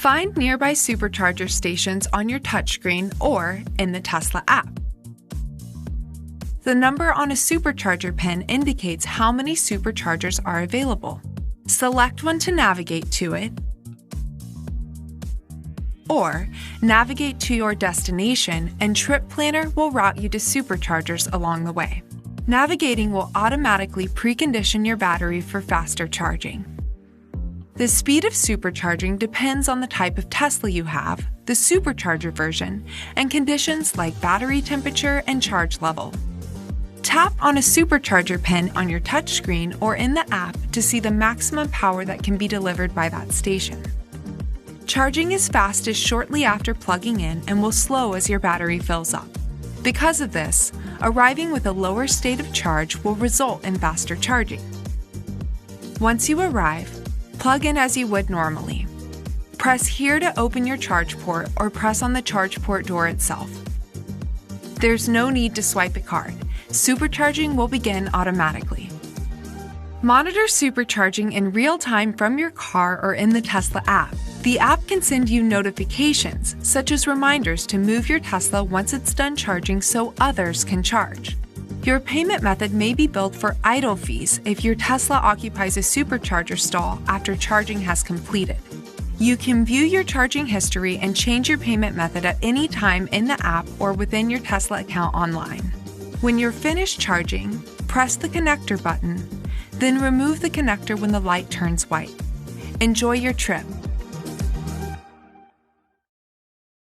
Find nearby supercharger stations on your touchscreen or in the Tesla app. The number on a supercharger pin indicates how many superchargers are available. Select one to navigate to it, or navigate to your destination and Trip Planner will route you to superchargers along the way. Navigating will automatically precondition your battery for faster charging. The speed of supercharging depends on the type of Tesla you have, the supercharger version, and conditions like battery temperature and charge level. Tap on a supercharger pin on your touchscreen or in the app to see the maximum power that can be delivered by that station. Charging is fastest shortly after plugging in and will slow as your battery fills up. Because of this, arriving with a lower state of charge will result in faster charging. Once you arrive, plug in as you would normally. Press here to open your charge port or press on the charge port door itself. There's no need to swipe a card. Supercharging will begin automatically. Monitor supercharging in real time from your car or in the Tesla app. The app can send you notifications, such as reminders to move your Tesla once it's done charging so others can charge. Your payment method may be billed for idle fees if your Tesla occupies a supercharger stall after charging has completed. You can view your charging history and change your payment method at any time in the app or within your Tesla account online. When you're finished charging, press the connector button, then remove the connector when the light turns white. Enjoy your trip.